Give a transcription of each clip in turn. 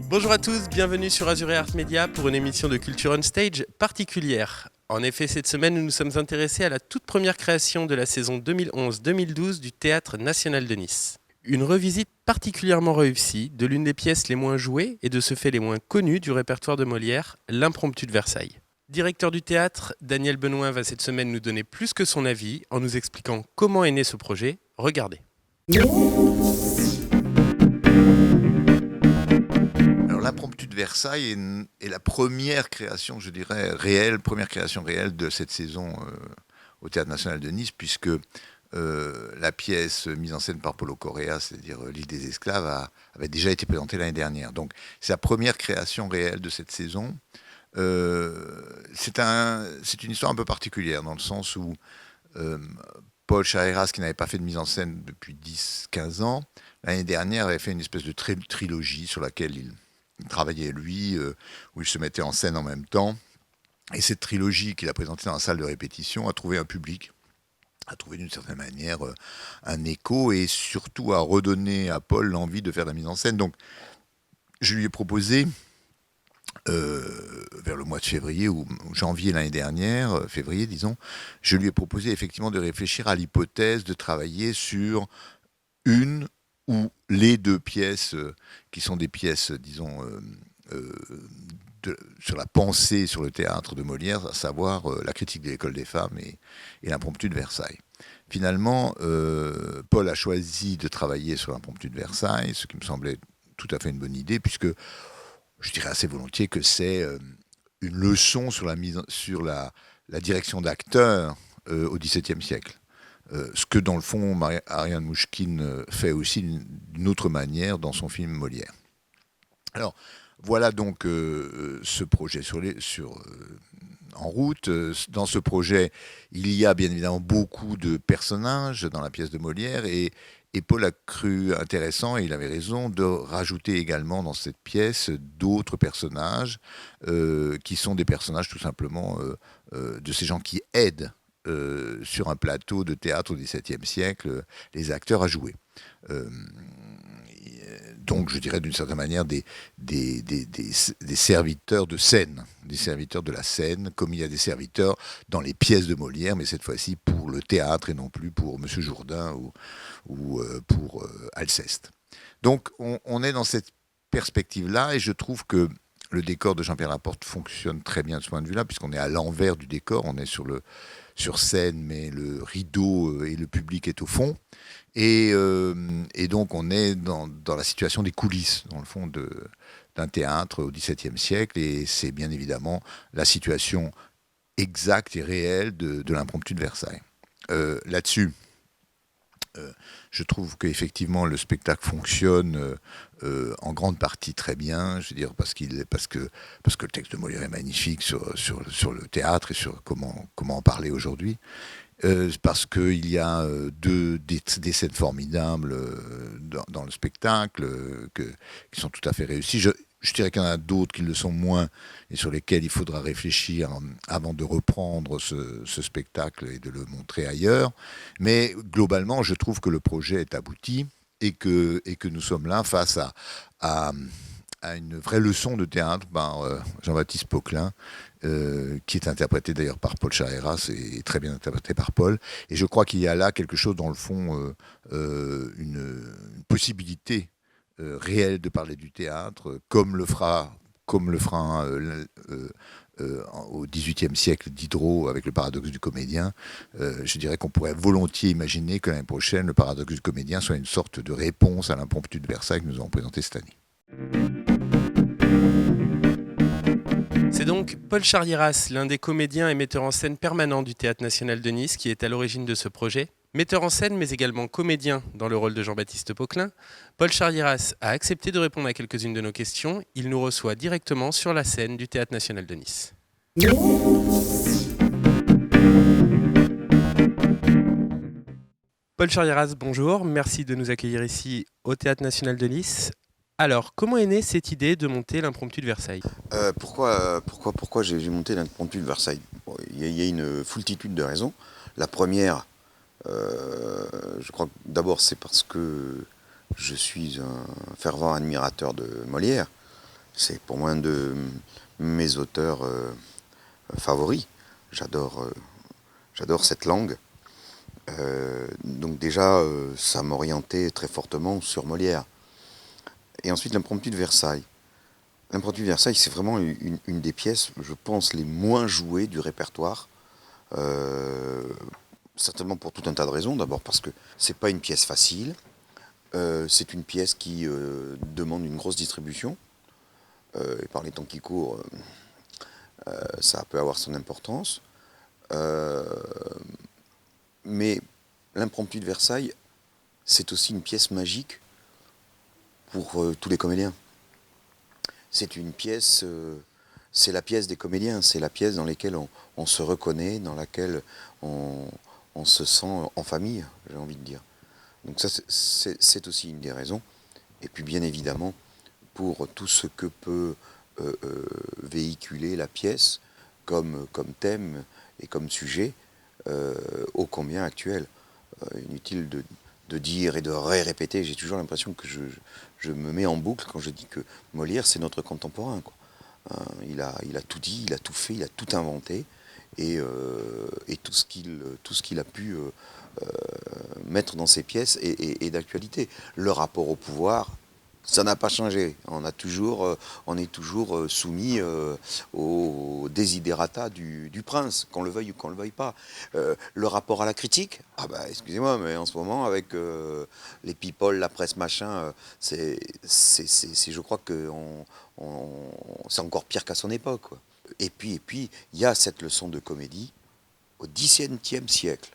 Bonjour à tous, bienvenue sur Azure et Art Media pour une émission de Culture on Stage particulière. En effet, cette semaine, nous nous sommes intéressés à la toute première création de la saison 2011-2012 du Théâtre National de Nice. Une revisite particulièrement réussie de l'une des pièces les moins jouées et de ce fait les moins connues du répertoire de Molière, l'Impromptu de Versailles. Directeur du théâtre, Daniel Benoît va cette semaine nous donner plus que son avis en nous expliquant comment est né ce projet. Regardez. L'Impromptu de Versailles est la première création, je dirais, première création réelle de cette saison au Théâtre National de Nice, puisque la pièce mise en scène par Paulo Correa, c'est-à-dire L'île des esclaves, avait déjà été présentée l'année dernière. Donc c'est la première création réelle de cette saison. C'est une histoire un peu particulière, dans le sens où Paul Chareiras, qui n'avait pas fait de mise en scène depuis 10-15 ans, l'année dernière avait fait une espèce de trilogie sur laquelle il travaillait lui, où il se mettait en scène en même temps. Et cette trilogie qu'il a présentée dans la salle de répétition a trouvé un public, a trouvé d'une certaine manière un écho, et surtout a redonné à Paul l'envie de faire de la mise en scène. Donc je lui ai proposé, vers le mois de février ou janvier l'année dernière, février disons, je lui ai proposé effectivement de réfléchir à l'hypothèse de travailler sur une ou les deux pièces qui sont des pièces, disons, sur la pensée, sur le théâtre de Molière, à savoir la critique de l'école des femmes et l'Impromptu de Versailles. Finalement, Paul a choisi de travailler sur l'Impromptu de Versailles, ce qui me semblait tout à fait une bonne idée, puisque je dirais assez volontiers que c'est une leçon sur la direction d'acteurs au XVIIe siècle. Ce que dans le fond Ariane Mouchkine fait aussi d'une autre manière dans son film Molière. Alors voilà donc ce projet en route. Dans ce projet, il y a bien évidemment beaucoup de personnages dans la pièce de Molière, et Paul a cru intéressant, et il avait raison, de rajouter également dans cette pièce d'autres personnages qui sont des personnages tout simplement de ces gens qui aident sur un plateau de théâtre au XVIIe siècle, les acteurs à jouer. Donc je dirais d'une certaine manière des serviteurs de scène, des serviteurs de la scène, comme il y a des serviteurs dans les pièces de Molière, mais cette fois-ci pour le théâtre et non plus pour Monsieur Jourdain ou pour Alceste. Donc on est dans cette perspective-là, et je trouve que le décor de Jean-Pierre Laporte fonctionne très bien de ce point de vue-là, puisqu'on est à l'envers du décor, on est sur scène, mais le rideau et le public est au fond. Et donc on est dans la situation des coulisses, dans le fond, d'un théâtre au XVIIe siècle, et c'est bien évidemment la situation exacte et réelle de l'Impromptu de Versailles. Là-dessus, je trouve qu'effectivement le spectacle fonctionne en grande partie très bien, je veux dire, parce que le texte de Molière est magnifique sur le théâtre et sur comment en parler aujourd'hui. Parce qu'il y a des scènes formidables dans le spectacle qui sont tout à fait réussies. Je dirais qu'il y en a d'autres qui le sont moins et sur lesquels il faudra réfléchir avant de reprendre ce spectacle et de le montrer ailleurs. Mais globalement, je trouve que le projet est abouti et que nous sommes là face à une vraie leçon de théâtre par Jean-Baptiste Poquelin, qui est interprété d'ailleurs par Paul Chareiras et très bien interprété par Paul. Et je crois qu'il y a là quelque chose, dans le fond, une possibilité réelle de parler du théâtre, comme le fera au XVIIIe siècle Diderot avec le paradoxe du comédien. Je dirais qu'on pourrait volontiers imaginer que l'année prochaine, le paradoxe du comédien soit une sorte de réponse à l'Impromptu de Versailles que nous avons présenté cette année. C'est donc Paul Chareiras, l'un des comédiens et metteurs en scène permanents du Théâtre National de Nice, qui est à l'origine de ce projet. Metteur en scène, mais également comédien dans le rôle de Jean-Baptiste Poquelin, Paul Charliéras a accepté de répondre à quelques-unes de nos questions. Il nous reçoit directement sur la scène du Théâtre National de Nice. Paul Charliéras, bonjour. Merci de nous accueillir ici au Théâtre National de Nice. Alors, comment est née cette idée de monter l'Impromptu de Versailles ? Pourquoi j'ai monté l'Impromptu de Versailles ? Bon, il y a une foultitude de raisons. La première, je crois que d'abord c'est parce que je suis un fervent admirateur de Molière. C'est pour moi un de mes auteurs favoris. J'adore cette langue. Donc déjà, ça m'orientait très fortement sur Molière. Et ensuite, l'Impromptu de Versailles. L'Impromptu de Versailles, c'est vraiment une des pièces, je pense, les moins jouées du répertoire. Certainement pour tout un tas de raisons. D'abord parce que c'est pas une pièce facile. C'est une pièce qui demande une grosse distribution. Et par les temps qui courent, ça peut avoir son importance. Mais l'Impromptu de Versailles, c'est aussi une pièce magique pour tous les comédiens. C'est une pièce, c'est la pièce des comédiens, c'est la pièce dans laquelle on se reconnaît, dans laquelle on se sent en famille, j'ai envie de dire. Donc ça, c'est aussi une des raisons. Et puis bien évidemment, pour tout ce que peut véhiculer la pièce comme thème et comme sujet, ô combien actuel. Inutile de dire et de répéter, j'ai toujours l'impression que je me mets en boucle quand je dis que Molière, c'est notre contemporain, quoi. Il a tout dit, il a tout fait, il a tout inventé, et tout ce qu'il a pu mettre dans ses pièces est d'actualité. Le rapport au pouvoir, ça n'a pas changé. On est toujours soumis aux desiderata du prince, qu'on le veuille ou qu'on le veuille pas. Le rapport à la critique, excusez-moi, mais en ce moment, avec les people, la presse, machin, je crois que c'est encore pire qu'à son époque, quoi. Et puis, il y a cette leçon de comédie au XVIIe siècle,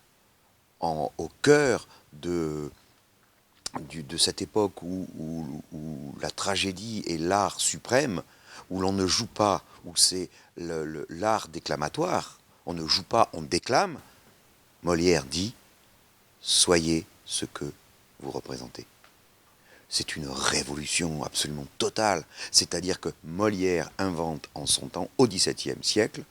au cœur de cette époque où la tragédie est l'art suprême, où l'on ne joue pas, où c'est l'art déclamatoire, on ne joue pas, on déclame. Molière dit « Soyez ce que vous représentez ». C'est une révolution absolument totale. C'est-à-dire que Molière invente en son temps, au XVIIe siècle,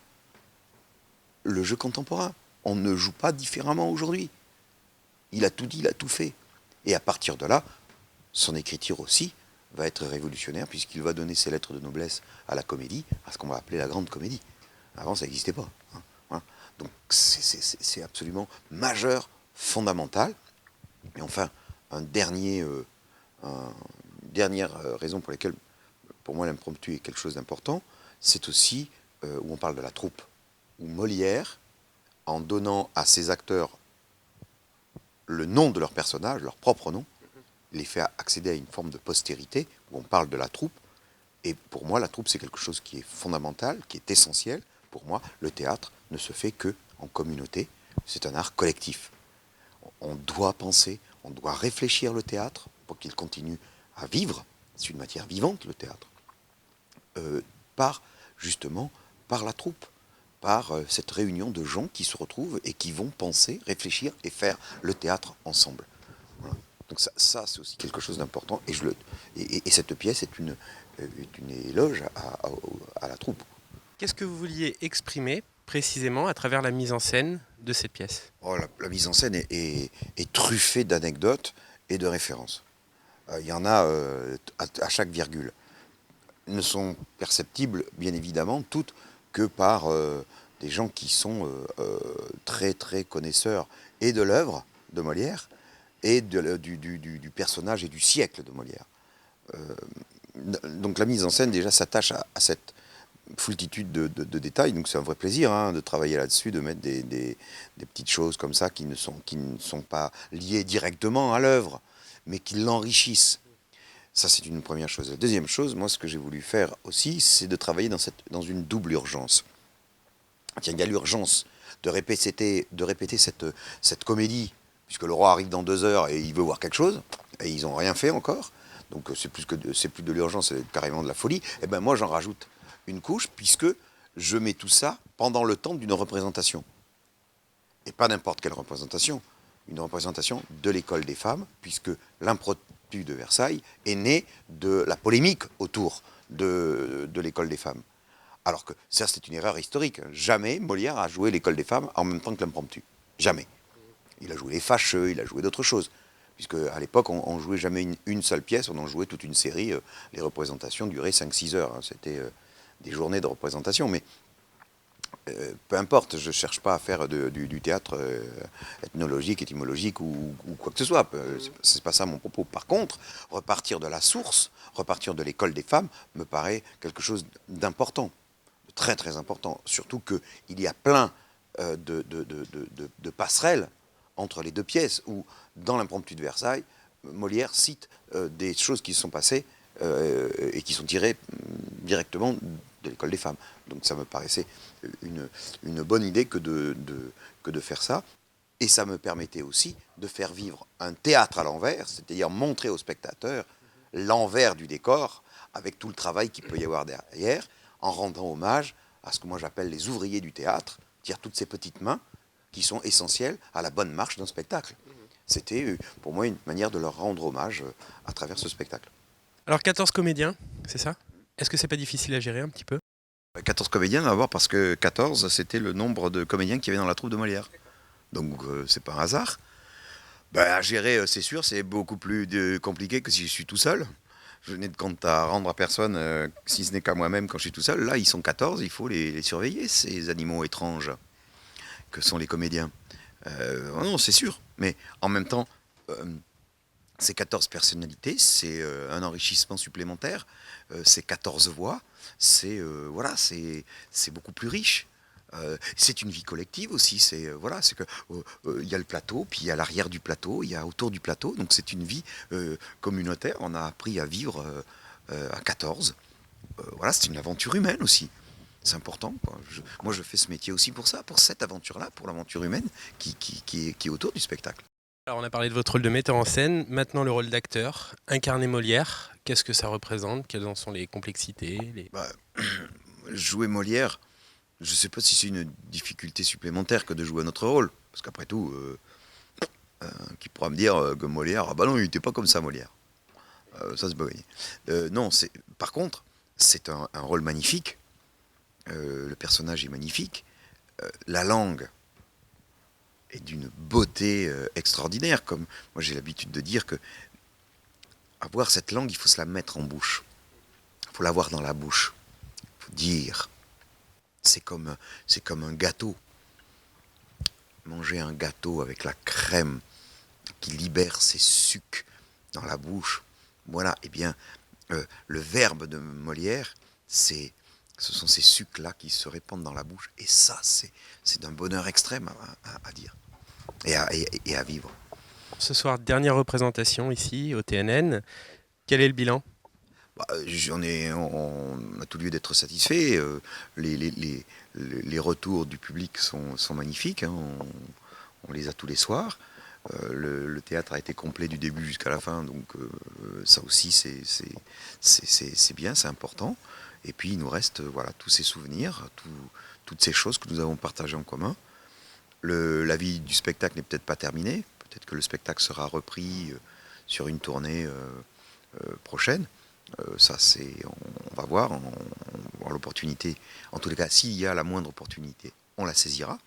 le jeu contemporain. On ne joue pas différemment aujourd'hui. Il a tout dit, il a tout fait. Et à partir de là, son écriture aussi va être révolutionnaire, puisqu'il va donner ses lettres de noblesse à la comédie, à ce qu'on va appeler la grande comédie. Avant, ça n'existait pas. Voilà. Donc c'est absolument majeur, fondamental. Et enfin, une dernière raison pour laquelle, pour moi, l'impromptu est quelque chose d'important, c'est aussi où on parle de la troupe, où Molière, en donnant à ses acteurs le nom de leur personnage, leur propre nom, les fait accéder à une forme de postérité, où on parle de la troupe. Et pour moi, la troupe, c'est quelque chose qui est fondamental, qui est essentiel. Pour moi, le théâtre ne se fait qu'en communauté. C'est un art collectif. On doit penser, on doit réfléchir le théâtre pour qu'il continue à vivre. C'est une matière vivante, le théâtre. Justement, par la troupe, par cette réunion de gens qui se retrouvent et qui vont penser, réfléchir et faire le théâtre ensemble. Voilà. Donc ça c'est aussi quelque chose d'important. Et cette pièce est une éloge à la troupe. Qu'est-ce que vous vouliez exprimer précisément à travers la mise en scène de cette pièce ? La mise en scène est truffée d'anecdotes et de références. Il y en a à chaque virgule. Elles ne sont perceptibles, bien évidemment, toutes que par des gens qui sont très très connaisseurs et de l'œuvre de Molière et du personnage et du siècle de Molière. Donc la mise en scène déjà s'attache à cette foultitude de détails, donc c'est un vrai plaisir de travailler là-dessus, de mettre des petites choses comme ça qui ne sont pas liées directement à l'œuvre, mais qui l'enrichissent. Ça, c'est une première chose. La deuxième chose, moi, ce que j'ai voulu faire aussi, c'est de travailler dans une double urgence. Tiens, il y a l'urgence de répéter cette comédie puisque le roi arrive dans 2 heures et il veut voir quelque chose, et ils n'ont rien fait encore, donc c'est plus de l'urgence, c'est carrément de la folie, et ben moi j'en rajoute une couche, puisque je mets tout ça pendant le temps d'une représentation. Et pas n'importe quelle représentation, une représentation de l'école des femmes, puisque l'impromptu de Versailles est né de la polémique autour de l'école des femmes. Alors que, ça c'est une erreur historique, jamais Molière a joué l'école des femmes en même temps que l'impromptu. Jamais. Il a joué les fâcheux, il a joué d'autres choses. Puisque à l'époque, on ne jouait jamais une seule pièce, on en jouait toute une série. Les représentations duraient 5-6 heures. Hein, c'était des journées de représentation. Mais peu importe, je ne cherche pas à faire du théâtre ethnologique, étymologique ou quoi que ce soit. C'est pas ça mon propos. Par contre, repartir de la source, repartir de l'école des femmes, me paraît quelque chose d'important, de très très important. Surtout qu'il y a plein de passerelles entre les deux pièces, où dans l'impromptu de Versailles, Molière cite des choses qui se sont passées et qui sont tirées directement de l'école des femmes. Donc ça me paraissait une bonne idée que de faire ça. Et ça me permettait aussi de faire vivre un théâtre à l'envers, c'est-à-dire montrer aux spectateurs l'envers du décor, avec tout le travail qu'il peut y avoir derrière, en rendant hommage à ce que moi j'appelle les ouvriers du théâtre, c'est-à-dire toutes ces petites mains qui sont essentielles à la bonne marche d'un spectacle. C'était pour moi une manière de leur rendre hommage à travers ce spectacle. Alors 14 comédiens, c'est ça? Est-ce que c'est pas difficile à gérer un petit peu? 14 comédiens d'abord parce que 14 c'était le nombre de comédiens qu'il y avait dans la troupe de Molière. Donc c'est pas un hasard. À gérer, c'est sûr, c'est beaucoup plus compliqué que si je suis tout seul. Je n'ai de compte à rendre à personne, si ce n'est qu'à moi-même quand je suis tout seul. Là, ils sont 14, il faut les surveiller, ces animaux étranges que sont les comédiens. Non, c'est sûr. Mais en même temps, c'est 14 personnalités, c'est un enrichissement supplémentaire, c'est 14 voix, c'est beaucoup plus riche. C'est une vie collective aussi, c'est que il y a le plateau, puis il y a l'arrière du plateau, il y a autour du plateau, donc c'est une vie communautaire. On a appris à vivre à 14. C'est une aventure humaine aussi. C'est important, quoi. Moi, je fais ce métier aussi pour ça, pour cette aventure-là, pour l'aventure humaine qui est autour du spectacle. Alors on a parlé de votre rôle de metteur en scène, maintenant le rôle d'acteur. Incarner Molière, qu'est-ce que ça représente? Quelles en sont les complexités Jouer Molière, je ne sais pas si c'est une difficulté supplémentaire que de jouer notre rôle. Parce qu'après tout, qui pourra me dire que Molière, ah bah non, il n'était pas comme ça, Molière. Ça, c'est pas gagné. Non, par contre, c'est un rôle magnifique. Le personnage est magnifique. La langue est d'une beauté extraordinaire. Comme moi, j'ai l'habitude de dire que avoir cette langue, il faut se la mettre en bouche. Il faut l'avoir dans la bouche. Il faut dire. C'est comme un gâteau. Manger un gâteau avec la crème qui libère ses sucs dans la bouche. Voilà, eh bien, le verbe de Molière, ce sont ces sucs-là qui se répandent dans la bouche. Et ça, c'est d'un bonheur extrême à dire et à vivre. Ce soir, dernière représentation ici, au TNN. Quel est le bilan? On a tout lieu d'être satisfait. Les retours du public sont magnifiques. Hein. On les a tous les soirs. Le théâtre a été complet du début jusqu'à la fin, donc ça aussi c'est bien, c'est important. Et puis il nous reste tous ces souvenirs, toutes ces choses que nous avons partagées en commun. La vie du spectacle n'est peut-être pas terminée. Peut-être que le spectacle sera repris sur une tournée prochaine. On va voir, on va voir l'opportunité. En tous les cas, s'il y a la moindre opportunité, on la saisira.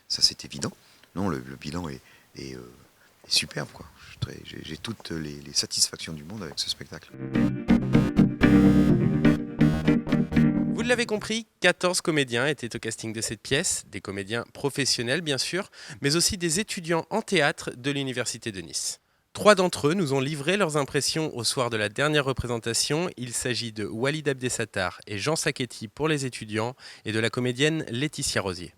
Ça, c'est évident. Non, le bilan est superbe, quoi. J'ai toutes les satisfactions du monde avec ce spectacle. Vous l'avez compris, 14 comédiens étaient au casting de cette pièce, des comédiens professionnels bien sûr, mais aussi des étudiants en théâtre de l'Université de Nice. 3 d'entre eux nous ont livré leurs impressions au soir de la dernière représentation. Il s'agit de Walid Abdesattar et Jean Sacchetti pour les étudiants et de la comédienne Laetitia Rosier.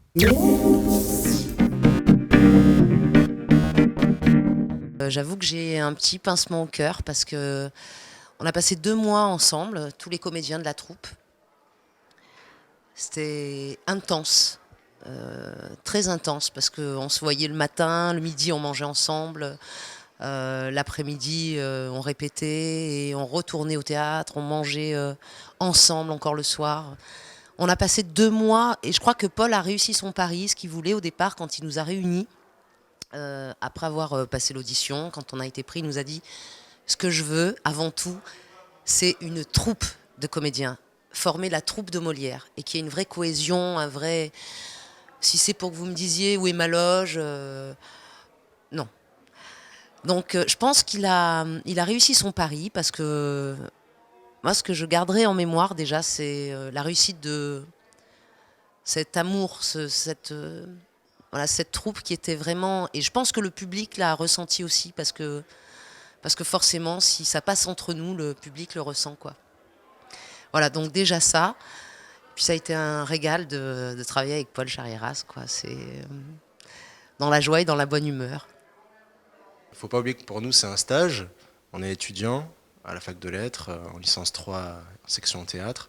J'avoue que j'ai un petit pincement au cœur parce que on a passé 2 mois ensemble, tous les comédiens de la troupe. C'était intense. très intense parce qu'on se voyait le matin, le midi on mangeait ensemble, l'après-midi on répétait et on retournait au théâtre, on mangeait ensemble encore le soir. On a passé 2 mois et je crois que Paul a réussi son pari, ce qu'il voulait au départ quand il nous a réunis. Après avoir passé l'audition, quand on a été pris, il nous a dit « Ce que je veux, avant tout, c'est une troupe de comédiens, former la troupe de Molière et qu'il y ait une vraie cohésion, un vrai... Si c'est pour que vous me disiez où est ma loge, non. » Donc je pense qu'il a réussi son pari parce que moi, ce que je garderai en mémoire déjà, c'est la réussite de cet amour, cette troupe qui était vraiment... Et je pense que le public l'a ressenti aussi parce que forcément, si ça passe entre nous, le public le ressent, quoi. Voilà, donc déjà ça. Puis ça a été un régal de travailler avec Paul Charriéras, quoi. C'est dans la joie et dans la bonne humeur. Il ne faut pas oublier que pour nous, c'est un stage. On est étudiant à la fac de lettres, en licence 3, en section théâtre.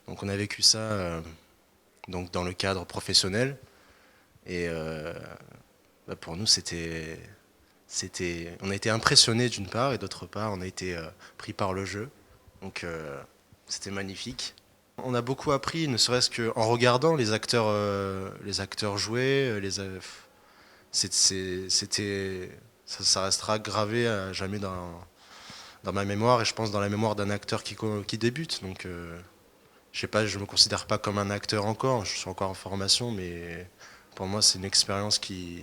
Donc on a vécu ça donc dans le cadre professionnel. Et pour nous, on a été impressionnés d'une part, et d'autre part, on a été pris par le jeu. Donc c'était magnifique. On a beaucoup appris, ne serait-ce qu'en regardant les acteurs jouer. Ça restera gravé à jamais dans ma mémoire, et je pense dans la mémoire d'un acteur qui débute. Donc je sais pas, je me considère pas comme un acteur encore, je suis encore en formation, mais pour moi c'est une expérience qui...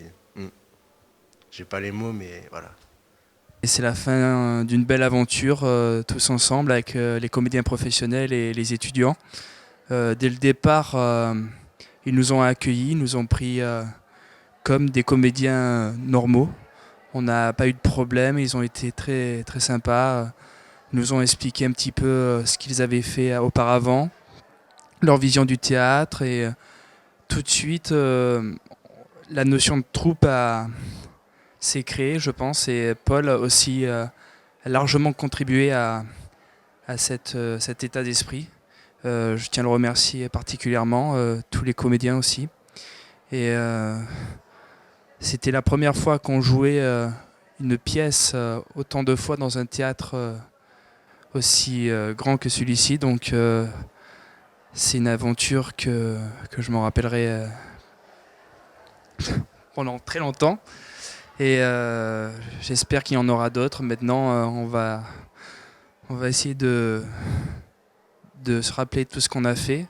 J'ai pas les mots, mais voilà. Et c'est la fin d'une belle aventure, tous ensemble, avec les comédiens professionnels et les étudiants. Dès le départ, ils nous ont accueillis, ils nous ont pris comme des comédiens normaux. On n'a pas eu de problème, ils ont été très, très sympas. Ils nous ont expliqué un petit peu ce qu'ils avaient fait auparavant, leur vision du théâtre. Et tout de suite, la notion de troupe s'est créée, je pense. Et Paul aussi a largement contribué à cet état d'esprit. Je tiens à le remercier particulièrement, tous les comédiens aussi. Et c'était la première fois qu'on jouait une pièce autant de fois dans un théâtre aussi grand que celui-ci. Donc c'est une aventure que je m'en rappellerai pendant très longtemps. Et j'espère qu'il y en aura d'autres. Maintenant, on va essayer de se rappeler de tout ce qu'on a fait,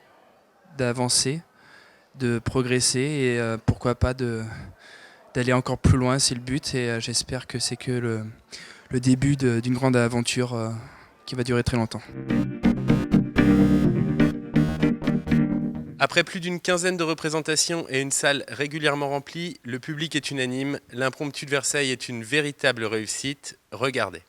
d'avancer, de progresser et pourquoi pas d'aller encore plus loin, c'est le but. Et j'espère que c'est que le début d'une grande aventure qui va durer très longtemps. Après plus d'une quinzaine de représentations et une salle régulièrement remplie, le public est unanime. L'impromptu de Versailles est une véritable réussite. Regardez.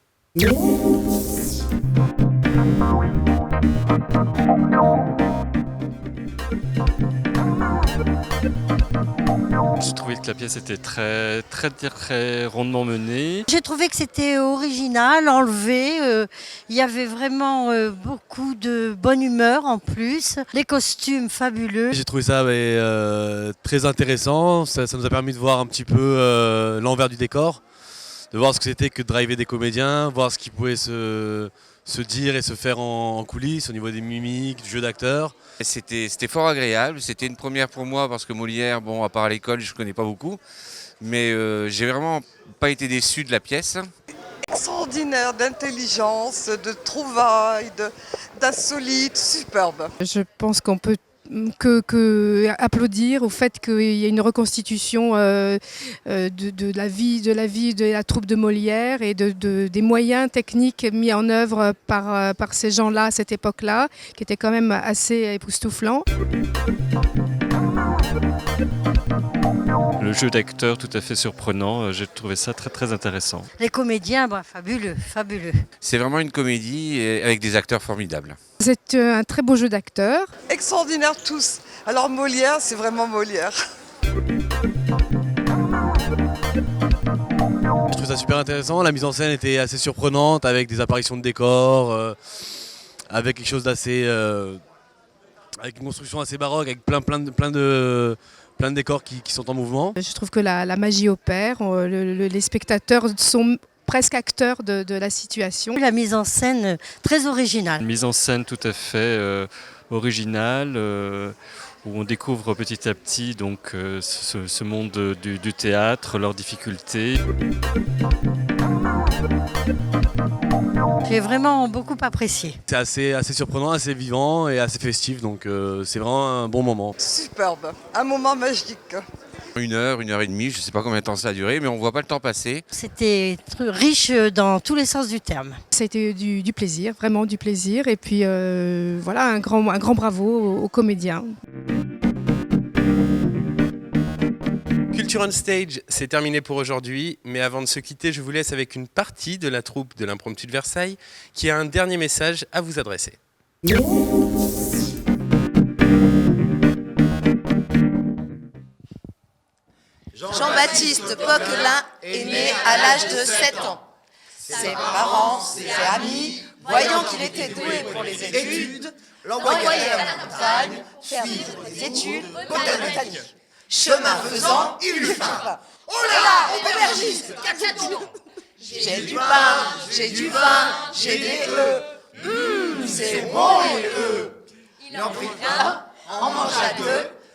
J'ai trouvé que la pièce était très, très, très rondement menée. J'ai trouvé que c'était original, enlevé. Il y avait vraiment beaucoup de bonne humeur en plus. Les costumes fabuleux. J'ai trouvé ça très intéressant. Ça nous a permis de voir un petit peu l'envers du décor, de voir ce que c'était que de driver des comédiens, voir ce qui pouvait se dire et se faire en coulisses au niveau des mimiques, du jeu d'acteur. C'était fort agréable, c'était une première pour moi parce que Molière, bon, à part à l'école, je ne connais pas beaucoup, mais j'ai vraiment pas été déçu de la pièce. Extraordinaire d'intelligence, de trouvailles, d'insolite, superbe. Je pense qu'on peut que applaudir au fait qu'il y ait une reconstitution de la vie de la troupe de Molière et des moyens techniques mis en œuvre par ces gens-là à cette époque-là, qui étaient quand même assez époustouflants. Le jeu d'acteur tout à fait surprenant, j'ai trouvé ça très très intéressant. Les comédiens, fabuleux, fabuleux. C'est vraiment une comédie avec des acteurs formidables. C'est un très beau jeu d'acteurs. Extraordinaire tous. Alors Molière, c'est vraiment Molière. Je trouve ça super intéressant. La mise en scène était assez surprenante avec des apparitions de décors, avec quelque chose d'assez... avec une construction assez baroque, avec plein plein de décors qui sont en mouvement. Je trouve que la magie opère, les spectateurs sont presque acteurs de la situation. La mise en scène très originale. Une mise en scène tout à fait originale, où on découvre petit à petit donc, ce monde du théâtre, leurs difficultés. J'ai vraiment beaucoup apprécié. C'est assez surprenant, assez vivant et assez festif, donc c'est vraiment un bon moment. Superbe, un moment magique. 1 heure, 1 heure et demie, je ne sais pas combien de temps ça a duré, mais on ne voit pas le temps passer. C'était riche dans tous les sens du terme. C'était du plaisir, vraiment du plaisir. Et puis voilà, un grand bravo aux comédiens. Culture on Stage, c'est terminé pour aujourd'hui, mais avant de se quitter, je vous laisse avec une partie de la troupe de l'Impromptu de Versailles qui a un dernier message à vous adresser. Jean-Baptiste Poquelin est né à l'âge de 7 ans. Ses parents, ses amis, voyant qu'il était doué pour les études, l'envoyèrent à la montagne faire des études botaniques. Chemin faisant, il lui faim. Oh là, aubergiste, qu'as-tu? J'ai du pain, j'ai du vin, j'ai des œufs. C'est bon les œufs. Il en prit un, en mangea 2,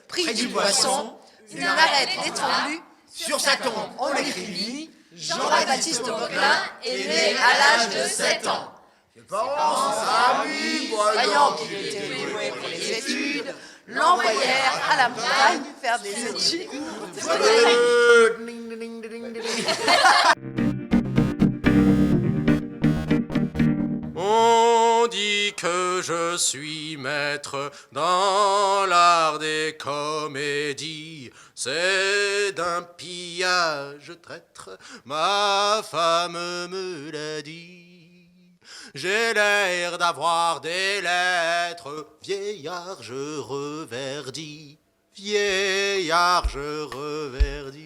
prit du poisson, une arête détendue, sur sa tombe on l'écrivit, Jean-Baptiste Poquelin est né à l'âge de 7 ans. Ses parents, amis, voyant qu'il était doué pour les études, l'envoyèrent à la montagne faire des études. On dit que je suis maître dans l'art des comédies. C'est d'un pillage traître, ma femme me l'a dit. J'ai l'air d'avoir des lettres, vieillard je reverdis, vieillard je reverdis.